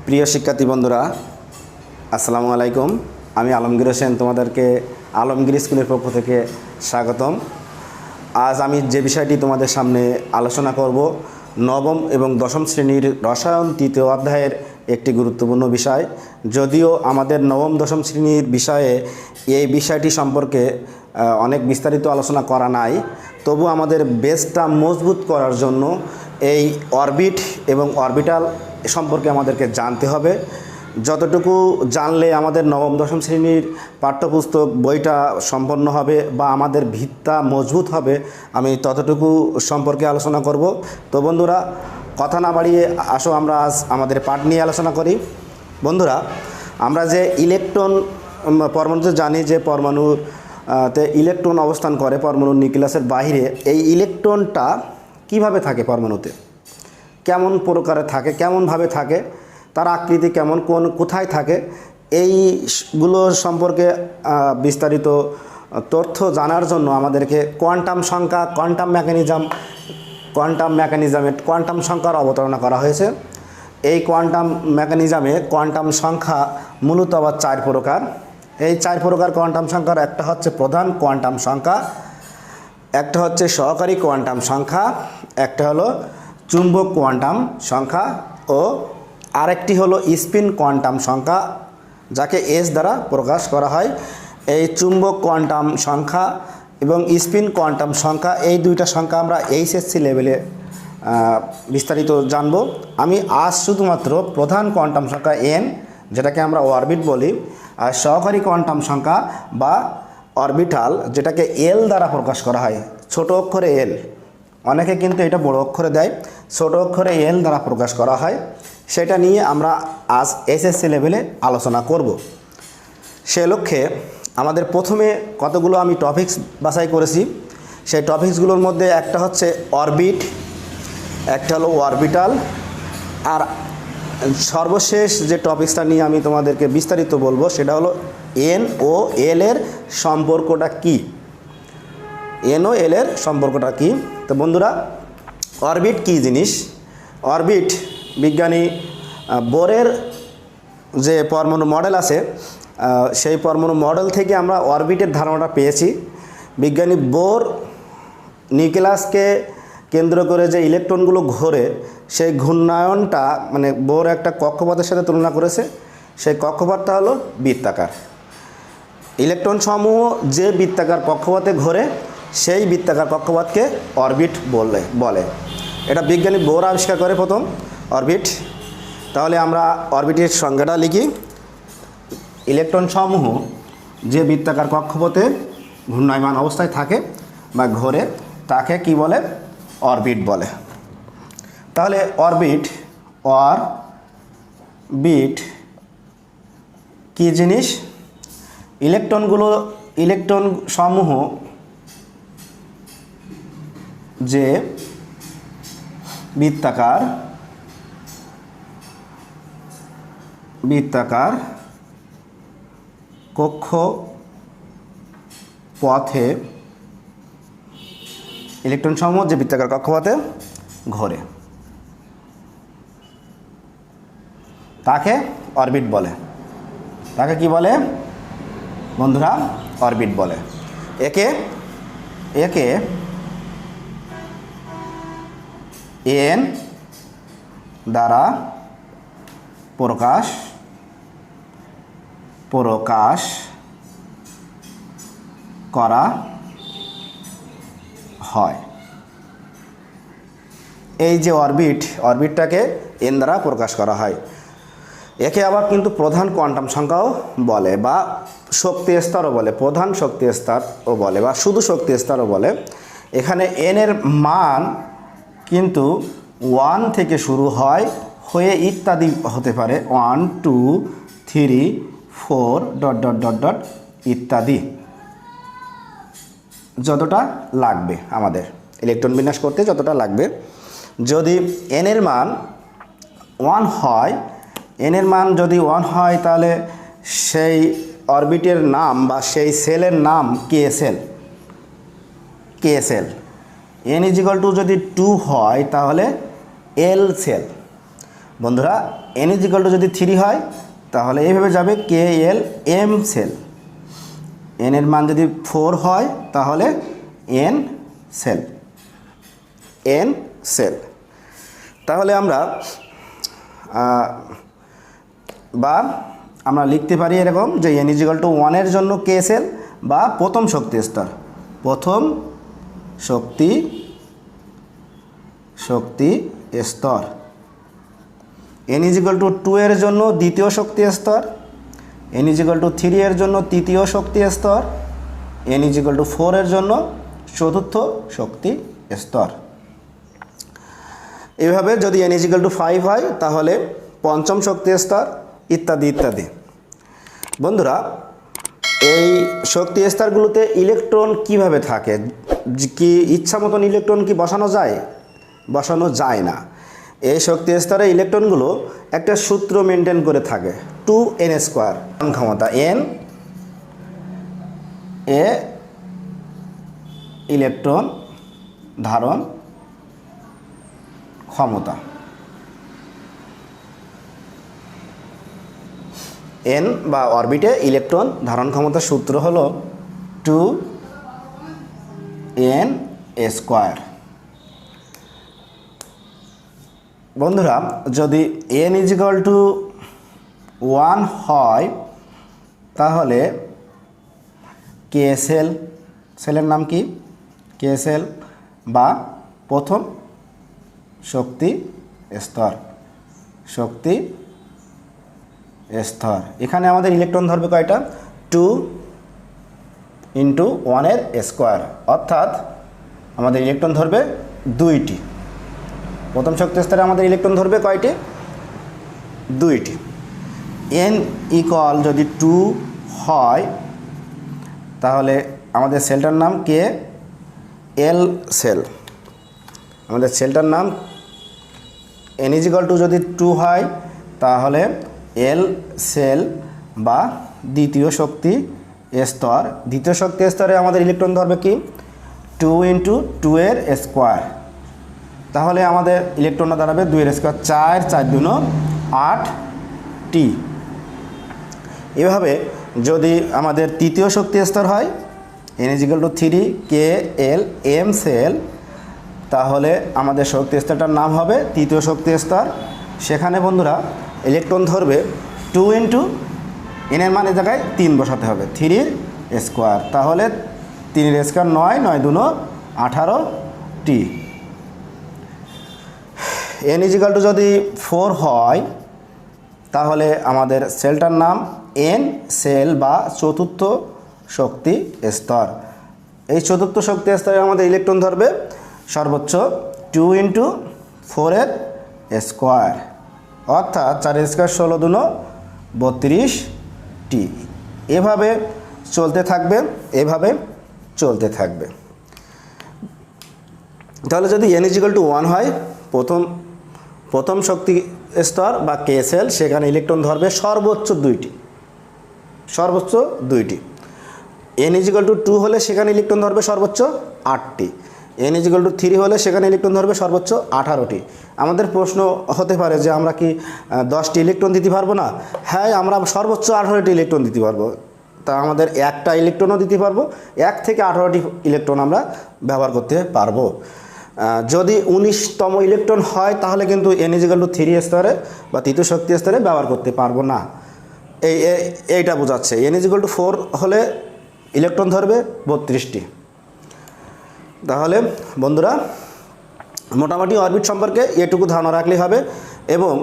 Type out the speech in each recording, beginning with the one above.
প্রিয় শিক্ষার্থী বন্ধুরা, আসসালামু আলাইকুম। আমি আলমগীর হোসেন, তোমাদেরকে আলমগীর স্কুলের পক্ষ থেকে স্বাগতম। আজ আমি যে বিষয়টি তোমাদের সামনে আলোচনা করব, নবম এবং দশম শ্রেণীর রসায়ন তৃতীয় অধ্যায়ের একটি গুরুত্বপূর্ণ বিষয়। যদিও আমাদের নবম দশম শ্রেণীর বিষয়ে এই বিষয়টি সম্পর্কে অনেক বিস্তারিত আলোচনা করা নাই, তবু আমাদের বেসটা মজবুত করার জন্য এই অরবিট এবং অরবিটাল সম্পর্কে আমাদেরকে জানতে হবে। যতটুকু জানলে আমাদের নবম দশম শ্রেণীর পাঠ্যপুস্তক বইটা সম্পন্ন হবে বা আমাদের ভিতটা মজবুত হবে, আমি ততটুকু সম্পর্কে আলোচনা করব। তো বন্ধুরা, কথা না বাড়িয়ে আসো আমরা আজ আমাদের পাঠ নিয়ে আলোচনা করি। বন্ধুরা, আমরা যে ইলেকট্রন পরমাণুতে জানি যে পরমাণুতে ইলেকট্রন অবস্থান করে পরমাণুর নিউক্লিয়াসের বাইরে। এই ইলেকট্রনটা কিভাবে থাকে পরমাণুতে, কেমন প্রকারে থাকে, কেমনভাবে থাকে, তার আকৃতি কেমন, কোথায় থাকে, এইগুলো সম্পর্কে বিস্তারিত তথ্য জানার জন্য আমাদেরকে কোয়ান্টাম সংখ্যা, কোয়ান্টাম সংখ্যার অবতারণা করা হয়েছে। এই কোয়ান্টাম মেকানিজমে কোয়ান্টাম সংখ্যা মূলত আবার 4 প্রকার। এই 4 প্রকার কোয়ান্টাম সংখ্যার একটা হচ্ছে প্রধান কোয়ান্টাম সংখ্যা, একটা হচ্ছে সহকারী কোয়ান্টাম সংখ্যা, একটা হলো চুম্বক কোয়ান্টাম সংখ্যা ও আরেকটি হলো স্পিন কোয়ান্টাম সংখ্যা, যাকে এস দ্বারা প্রকাশ করা হয়। এই চুম্বক কোয়ান্টাম সংখ্যা এবং স্পিন কোয়ান্টাম সংখ্যা, এই দুইটা সংখ্যা আমরা এইচএসসি লেভেলে বিস্তারিত জানব। আমি আজ শুধুমাত্র প্রধান কোয়ান্টাম সংখ্যা এন, যেটাকে আমরা অরবিট বলি, আর সহকারী কোয়ান্টাম সংখ্যা বা অরবিটাল, যেটাকে এল দ্বারা প্রকাশ করা হয়, ছোট অক্ষরে এল। অনেকে কিন্তু এটা বড় অক্ষরে দেয়, ছোট অক্ষরে এল দ্বারা প্রকাশ করা হয়। সেটা নিয়ে আমরা আজ এসএসসি লেভেলে আলোচনা করব। সে লক্ষ্যে আমাদের প্রথমে কতগুলো আমি টপিকস বাছাই করেছি। সেই টপিকসগুলোর মধ্যে একটা হচ্ছে অরবিট, একটা হলো অরবিটাল, আর সর্বশেষ যে টপিকসটা নিয়ে আমি তোমাদেরকে বিস্তারিত বলবো সেটা হলো এন ও এল এর সম্পর্কটা কী। এন ও এল এর সম্পর্কটা কী? তো বন্ধুরা, অরবিট কী জিনিস? অরবিট বিজ্ঞানী বোরের যে পরমাণু মডেল আছে, সেই পরমাণু মডেল থেকে আমরা অরবিটের ধারণাটা পেয়েছি। বিজ্ঞানী বোর নিউক্লিয়াসকে কেন্দ্র করে যে ইলেকট্রনগুলো ঘোরে, সেই ঘূর্ণায়নটা মানে বোর একটা কক্ষপথের সাথে তুলনা করেছে। সেই কক্ষপথটা হলো বৃত্তাকার। ইলেকট্রন সমূহ যে বৃত্তাকার কক্ষপথে ঘোরে, সেই বৃত্তাকার কক্ষপথকে অরবিট বলে। এটা বিজ্ঞানী বোর আবিষ্কার করে প্রথম অরবিট। তাহলে আমরা অরবিটের সংজ্ঞাটা লিখি। ইলেকট্রন সমূহ যে বৃত্তাকার কক্ষপথে ঘূর্ণায়মান অবস্থায় থাকে বা ঘোরে, তাকে কি বলে? অরবিট বলে। তাহলে অরবিট কি জিনিস? ইলেকট্রন সমূহ যে বৃত্তাকার কক্ষপথে ইলেকট্রন সমূহ যে বৃত্তাকার কক্ষপথে ঘোরে, তাকে অরবিট বলে। তাকে কি বলে বন্ধুরা? অরবিট বলে। একে এন দ্বারা প্রকাশ করা হয়। এই যে অরবিটটাকে এন দ্বারা প্রকাশ করা হয়। একে আবার কিন্তু প্রধান কোয়ান্টাম সংখ্যাও বলে বা শক্তি স্তরও বলে, প্রধান শক্তি স্তরও বলে বা শুধু শক্তি স্তরও বলে। এখানে এন এর মান কিন্তু 1 থেকে শুরু হয়ে ইত্যাদি হতে পারে, 1 2 3 4 ... ইত্যাদি, যতটা লাগবে আমাদের ইলেকট্রন বিন্যাস করতে, যতটা লাগবে। যদি এন এর মান 1 হয়, যদি 1 হয়, তাহলে সেই অরবিটের নাম বা সেই সেলের নাম কেএসএল। n = যদি 2 হয়, তাহলে এল সেল। বন্ধুরা n = যদি 3 হয় তাহলে এইভাবে যাবে KLM সেল, n এর মান যদি 4 হয় তাহলে n সেল, n সেল। তাহলে আমরা লিখতে পারি এরকম যে n = 1 এর জন্য K সেল বা প্রথম শক্তি স্তর, প্রথম শক্তি স্তর। n = 2 এর জন্য দ্বিতীয় শক্তি স্তর, n = 3 এর জন্য তৃতীয় শক্তি স্তর, n = 4 এর জন্য চতুর্থ শক্তি স্তর। এভাবে যদি n = 5 হয় তাহলে পঞ্চম শক্তি স্তর, ইত্যাদি ইত্যাদি। বন্ধুরা এই শক্তি স্তরগুলোতে ইলেকট্রন কিভাবে থাকে, কি ইচ্ছা মতন ইলেকট্রন কি বসানো যায়? বসানো যায় না। এই শক্তি স্তরে ইলেকট্রনগুলো একটা সূত্র মেনটেন করে থাকে, 2n² ক্ষমতা n এ ইলেকট্রন ধারণ ক্ষমতা, n বা অরবিটে ইলেকট্রন ধারণ ক্ষমতার সূত্র হলো 2n²। বন্ধুরা যদি n = 1 হয় তাহলে K সেল, সেলের নাম কি? K সেল বা প্রথম শক্তি স্তর, শক্তি স্তর। এখানে আমাদের ইলেকট্রন ধরবে কয়টা? 2 × 1 এর স্কোয়ার, অর্থাৎ আমাদের ইলেকট্রন ধরবে 2টি। প্রথম শক্তি স্তরে আমাদের ইলেকট্রন ধরবে কয়টি? 2টি। n = যদি 2 হয় তাহলে আমাদের সেলটার নাম L সেল, আমাদের সেলটার নাম। n = যদি 2 হয় তাহলে L সেল বা দ্বিতীয় শক্তি স্তর। দ্বিতীয় শক্তি স্তরে আমাদের ইলেকট্রন ধরবে কি? 2 × 2 এর স্কোয়ার, তাহলে আমাদের ইলেকট্রনটা দাঁড়াবে 2 এর স্কোয়ার, 4 4 2 8টি। এভাবে যদি আমাদের তৃতীয় শক্তি স্তর হয় n = 3 KLM সেল, তাহলে আমাদের শক্তি স্তরটার নাম হবে তৃতীয় শক্তি স্তর। সেখানে বন্ধুরা ইলেকট্রন ধরবে 2 × n এর মানের জায়গায় 3 বসাতে হবে, 3 এর স্কোয়ার, তাহলে 3 এর স্কোয়ার 9 9 2 18টি। n = যদি 4 হয় তাহলে আমাদের সেলটার নাম n সেল বা চতুর্থ শক্তি স্তর। এই চতুর্থ শক্তি স্তরে আমাদের ইলেকট্রন ধরবে সর্বোচ্চ 2 × 4 এর স্কোয়ার, অর্থাৎ 4 এর স্কোয়ার 16 2 32টি। এভাবে চলতে থাকবে, এভাবে চলতে থাকবে। তাহলে যদি n = 1 হয় প্রথম শক্তি স্তর বা K সেল, সেখানে ইলেকট্রন ধরবে সর্বোচ্চ 2টি, সর্বোচ্চ 2টি। n = 2 হলে সেখানে ইলেকট্রন ধরবে সর্বোচ্চ 8টি। n = 3 হলে সেখানে ইলেকট্রন ধরবে সর্বোচ্চ 18টি। আমাদের প্রশ্ন হতে পারে যে আমরা কি 10টি ইলেকট্রন দিতে পারবো না? হ্যাঁ, আমরা সর্বোচ্চ 18টি ইলেকট্রন দিতে পারবো। তা আমাদের একটা ইলেকট্রনও দিতে পারবো, 1 থেকে 18টি ইলেকট্রন আমরা ব্যবহার করতে পারবো। যদি 19তম ইলেকট্রন হয় তাহলে কিন্তু n = 3 স্তরে বা তৃতীয় শক্তি স্তরে ব্যবহার করতে পারবো না। এইটা বোঝাচ্ছে। n = 4 হলে ইলেকট্রন ধরবে 32টি। তাহলে বন্ধুরা মোটামুটি অরবিট সম্পর্কে এটুকু ধারণা রাখলেই হবে। এবং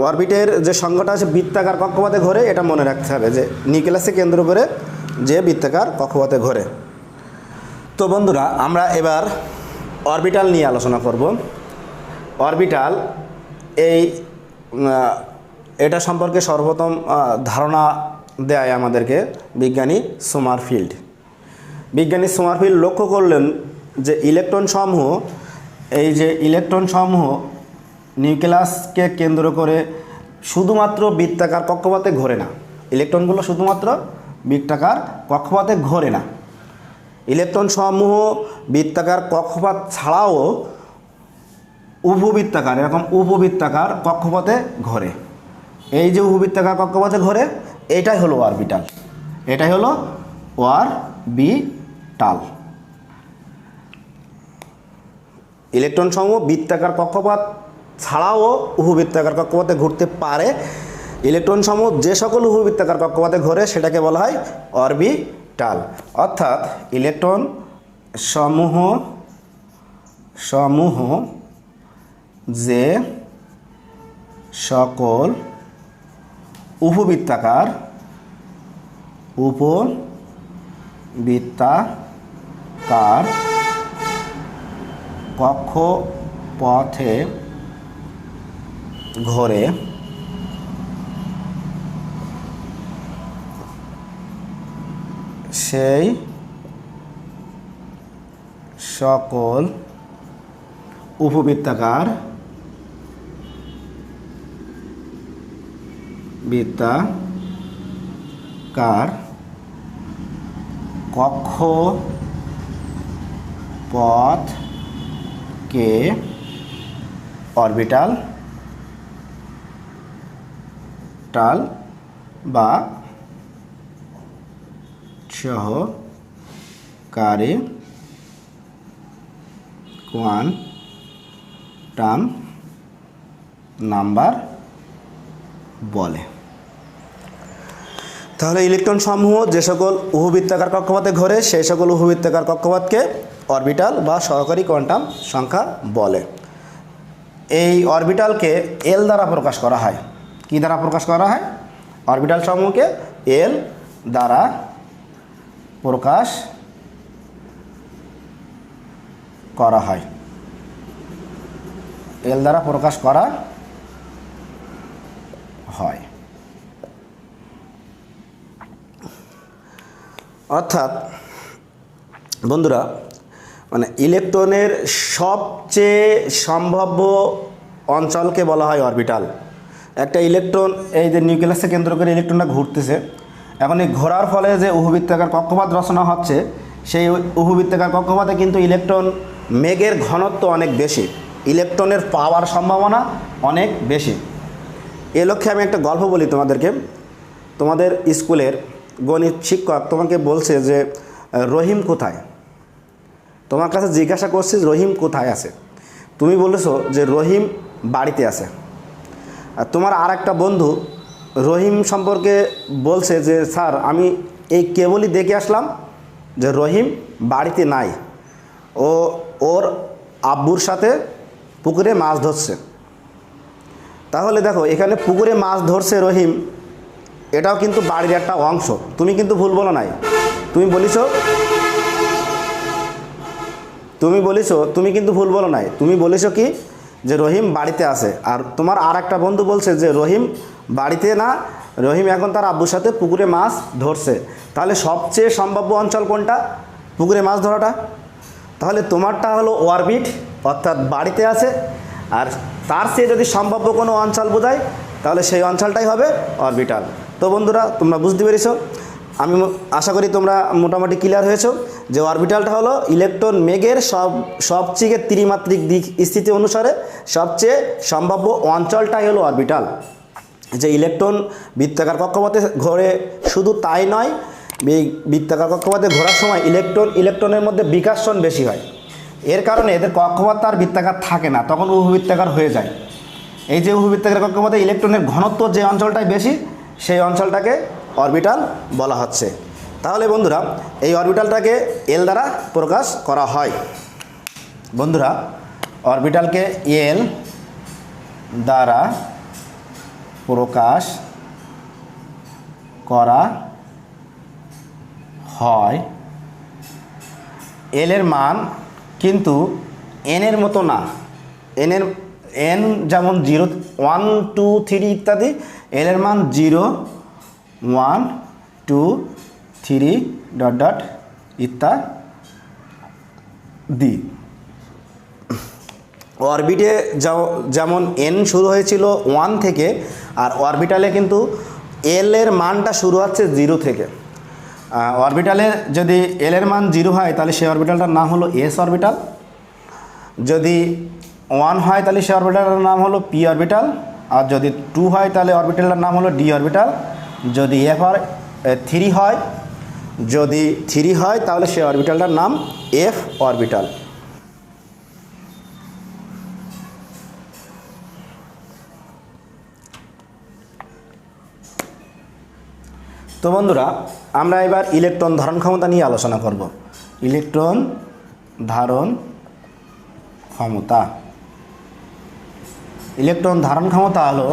অরবিটের যে সংখ্যাটা আছে বৃত্তাকার কক্ষপথে ঘোরে, এটা মনে রাখতে হবে যে নিউক্লিয়াসকে কেন্দ্র করে যে বৃত্তাকার কক্ষপথে ঘোরে। তো বন্ধুরা আমরা এবার অরবিটাল নিয়ে আলোচনা করব। অরবিটাল এটা সম্পর্কে সর্বপ্রথম ধারণা দেয় আমাদেরকে বিজ্ঞানী সোমারফিল্ড। বিজ্ঞানী সোমারফিল্ড লক্ষ্য করলেন যে ইলেকট্রন সমূহ নিউক্লিয়াসকে কেন্দ্র করে শুধুমাত্র বৃত্তাকার কক্ষপথে ঘোরে না। ইলেকট্রনগুলো শুধুমাত্র বৃত্তাকার কক্ষপথে ঘোরে না, ইলেকট্রন সমূহ বৃত্তাকার কক্ষপথ ছাড়াও উপবৃত্তাকার, এরকম উপবৃত্তাকার কক্ষপথে ঘোরে। এই যে উপবৃত্তাকার কক্ষপথে ঘোরে এটাই হলো অরবিটাল, এটাই হলো অরবিটাল। ইলেকট্রন সমূহ বৃত্তাকার কক্ষপথ ছাড়াও উপবৃত্তাকার কক্ষপথে ঘুরতে পারে। ইলেকট্রন সমূহ যে সকল উপবৃত্তাকার কক্ষপথে ঘোরে সেটাকে বলা হয় অরবিটাল। অর্থাৎ ইলেকট্রন সমূহ যে সকল উপবৃত্তাকার কক্ষপথে ঘোরে সেই সকল উপবৃত্তাকার কক্ষপথকে অরবিটাল বা সহকারী কোয়ান্টাম নাম্বার বলে। তাহলে ইলেকট্রন সমূহ যে সকল উপবৃত্তাকার কক্ষপথে ঘোরে সেই সকল উপবৃত্তাকার কক্ষপথকে অরবিটাল বা সহকারী কোয়ান্টাম সংখ্যা বলে। এই অরবিটালকে এল দ্বারা প্রকাশ করা হয়। কি দ্বারা প্রকাশ করা হয়? অরবিটাল সমূহকে এল দ্বারা প্রকাশ করা হয়। এল দ্বারা প্রকাশ করা হয়। অর্থাৎ বন্ধুরা মানে ইলেকট্রনের সবচেয়ে সম্ভাব্য অঞ্চলকে বলা হয় অরবিটাল। একটা ইলেকট্রন এই যে নিউক্লিয়াসকে কেন্দ্র করে ইলেকট্রনটা ঘুরতেছে, এখন এই ঘোরার ফলে যে উপবৃত্তাকার কক্ষপথ রচনা হচ্ছে সেই উপবৃত্তাকার কক্ষপথে কিন্তু ইলেকট্রন মেঘের ঘনত্ব অনেক বেশি, ইলেকট্রনের পাওয়ার সম্ভাবনা অনেক বেশি। এ লক্ষ্যে আমি একটা গল্প বলি তোমাদেরকে। তোমাদের স্কুলের গণিত শিক্ষক তোমাকে বলছে যে রহিম কোথায়, তোমার কাছে জিজ্ঞাসা করছিস রহিম কোথায় আছে, তুমি বলেছো যে রহিম বাড়িতে আছে। আর তোমার আর একটা বন্ধু রহিম সম্পর্কে বলছে যে স্যার আমি এই কেবলই দেখে আসলাম যে রহিম বাড়িতে নাই, ওর আব্বুর সাথে পুকুরে মাছ ধরছে। তাহলে দেখো এখানে পুকুরে মাছ ধরছে রহিম, এটাও কিন্তু বাড়ির একটা অংশ। তুমি কিন্তু ভুল বলো নাই, তুমি কিন্তু ভুল বলো নাই, তুমি বলেছো কি যে রহিম বাড়িতে আছে। আর তোমার আর একটা বন্ধু বলছে যে রহিম বাড়িতে না, রহিম এখন তার আব্বুর সাথে পুকুরে মাছ ধরছে। তাহলে সবচেয়ে সম্ভাব্য অঞ্চল কোনটা? পুকুরে মাছ ধরাটা। তাহলে তোমারটা হলো অরবিট, অর্থাৎ বাড়িতে আছে। আর তার চেয়ে যদি সম্ভাব্য কোনো অঞ্চল বোঝায় তাহলে সেই অঞ্চলটাই হবে অরবিটাল। তো বন্ধুরা তোমরা বুঝতে পেরেছো, আমি আশা করি তোমরা মোটামুটি ক্লিয়ার হয়েছো যে অরবিটালটা হলো ইলেকট্রন মেঘের সবচেয়ে ত্রিমাত্রিক দিক স্থিতি অনুসারে সবচেয়ে সম্ভাব্য অঞ্চলটাই হলো অরবিটাল। যে ইলেকট্রন বৃত্তাকার কক্ষপথে ঘোরে শুধু তাই নয়, বৃত্তাকার কক্ষপথে ঘোরার সময় ইলেকট্রনের মধ্যে বিকর্ষণ বেশি হয়। এর কারণে এদের কক্ষপথ আর বৃত্তাকার থাকে না, তখন উপবৃত্তাকার হয়ে যায়। এই যে উপবৃত্তাকার কক্ষপথে ইলেকট্রনের ঘনত্ব যে অঞ্চলটাই বেশি সেই অঞ্চলটাকে অরবিটাল বলা হচ্ছে। তাহলে বন্ধুরা এই অরবিটালটাকে এল দ্বারা প্রকাশ করা হয়। বন্ধুরা অরবিটালকে এল দ্বারা প্রকাশ করা হয়। এল এর মান কিন্তু এনের মতো না, এন যেমন 0, 1, 2, 3 ইত্যাদি, এল এর মান 0, 1, 2, 3 ... ইত্যাদি। অরবিটে যেমন এন শুরু হয়েছিল 1 থেকে, আর অরবিটালে কিন্তু এল এর মানটা শুরু হচ্ছে 0 থেকে। অরবিটালে যদি এল এর মান 0 হয় তাহলে সেই অরবিটালটার নাম হলো এস অরবিটাল। যদি 1 হয় তাহলে সে অরবিটালের নাম হলো পি অরবিটাল, আর যদি 2 হয় তাহলে অরবিটালের নাম হলো ডি অরবিটাল। যদি 3 হয়, যদি 3 হয় তাহলে সে অরবিটালটার নাম এফ অরবিটাল। তো বন্ধুরা, আমরা এবার ইলেকট্রন ধারণ ক্ষমতা নিয়ে আলোচনা করব। ইলেকট্রন ধারণ ক্ষমতা। ইলেকট্রন ধারণ ক্ষমতা হলো,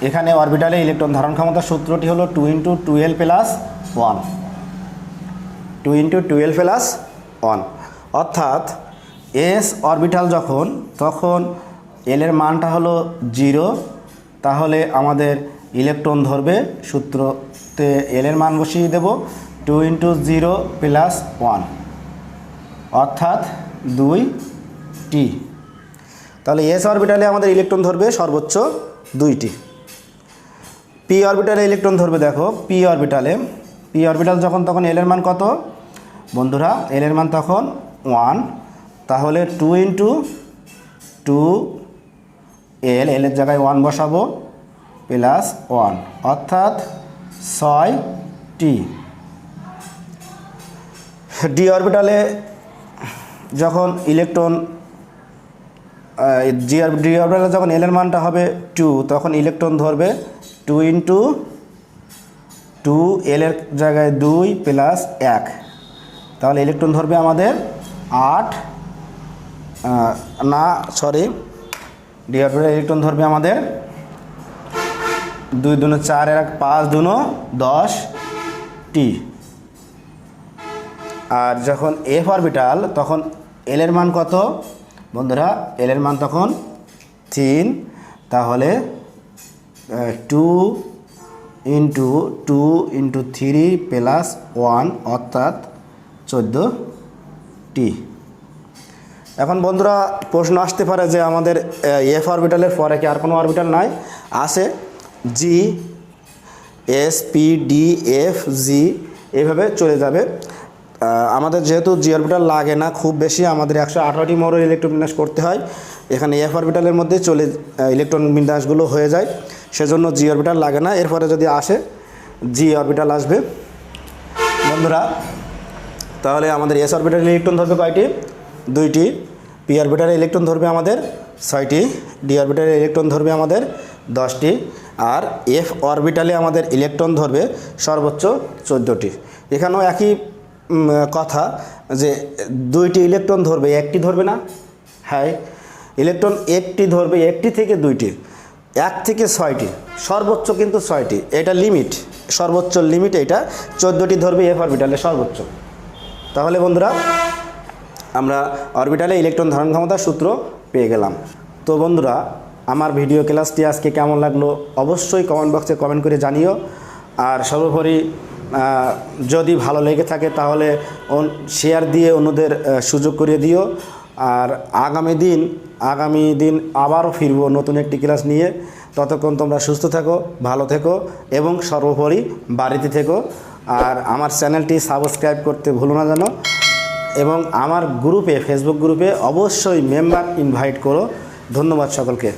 এখানে অরবিটালে ইলেকট্রন ধারণ ক্ষমতা সূত্রটি হলো 2 × 12 + 1, 2 × 12 + 1, অর্থাৎ এস অরবিটাল তখন এল এর মানটা হলো 0, তাহলে আমাদের ইলেকট্রন ধরবে, সূত্রতে এল এর মান বসিয়ে দেব 2 × 0 + 1, অর্থাৎ 2টি। তাহলে এস অরবিটালে আমাদের ইলেকট্রন ধরবে সর্বোচ্চ 2টি। পি অরবিটালে ইলেকট্রন ধরবে, দেখো পি অরবিটাল তখন এল এর মান কত বন্ধুরা? এল এর মান তখন 1, তাহলে 2 × 2 এল, এর জায়গায় 1 বসাবো, +1, অর্থাৎ 6টি। ডি অরবিটালে যখন ইলেকট্রন ডি অরবিটালে যখন এল এর মানটা হবে 2, তখন ইলেকট্রন ধরবে 2 × 2, এল এর জায়গায় 2 + 1, তাহলে ইলেকট্রন ধরবে আমাদের 8, ডি অরবিটালে ইলেকট্রন ধরবে আমাদের 2 × 2 = 4, 5 × 2 = 10টি। আর যখন এফ অরবিটাল, তখন এল এর মান কত বন্ধুরা? এল এর মান তখন 3, তাহলে 2 × 2 × 3 + 1, অর্থাৎ 14টি। এখন বন্ধুরা প্রশ্ন আসতে পারে যে আমাদের এফ অরবিটালের পরে কি আর কোনো অরবিটাল নাই? আছে, জি, এস, পি, ডি, এফ, জি, এভাবে চলে যাবে। আমাদের যেহেতু জি অরবিটাল লাগে না খুব বেশি, আমাদের 118টি মোড়ের ইলেকট্রন বিন্যাস করতে হয়, এখানে এফ অরবিটালের মধ্যে ইলেকট্রন বিন্যাসগুলো হয়ে যায়, সেজন্য জি অরবিটাল লাগে না। এরপরে যদি আসে জি অরবিটাল আসবে বন্ধুরা। তাহলে আমাদের এস অরবিটালে ইলেকট্রন ধরবে কয়টি? 2টি। পি অরবিটালে ইলেকট্রন ধরবে আমাদের 6টি, ডি অরবিটালে ইলেকট্রন ধরবে আমাদের 10টি, আর এফ অরবিটালে আমাদের ইলেকট্রন ধরবে সর্বোচ্চ 14টি। এখানেও একই কথা যে 2টি ইলেকট্রন ধরবে, 1টি ধরবে না? হ্যাঁ, ইলেকট্রন 1টি ধরবে, 1টি থেকে 2টি, 1 থেকে 6টি, সর্বোচ্চ কিন্তু 6টি, এটা লিমিট, সর্বোচ্চ লিমিট এটা। 14টি ধরবে এফ অরবিটালে সর্বোচ্চ। তাহলে বন্ধুরা আমরা অরবিটালে ইলেকট্রন ধারণ ক্ষমতার সূত্র পেয়ে গেলাম। তো বন্ধুরা, আমার ভিডিও ক্লাসটি আজকে কেমন লাগলো অবশ্যই কমেন্ট বক্সে কমেন্ট করে জানিও। আর সর্বোপরি যদি ভালো লেগে থাকে তাহলে শেয়ার দিয়ে অন্যদের সুযোগ করে দিও। আর আগামী দিন আবারও ফিরবো নতুন একটি ক্লাস নিয়ে। ততক্ষণ তোমরা সুস্থ থেকো, ভালো থেকো এবং সর্বোপরি বাড়িতে থেকো। আর আমার চ্যানেলটি সাবস্ক্রাইব করতে ভুলো না যেন, এবং আমার গ্রুপে, ফেসবুক গ্রুপে অবশ্যই মেম্বার ইনভাইট করো। ধন্যবাদ সকলকে।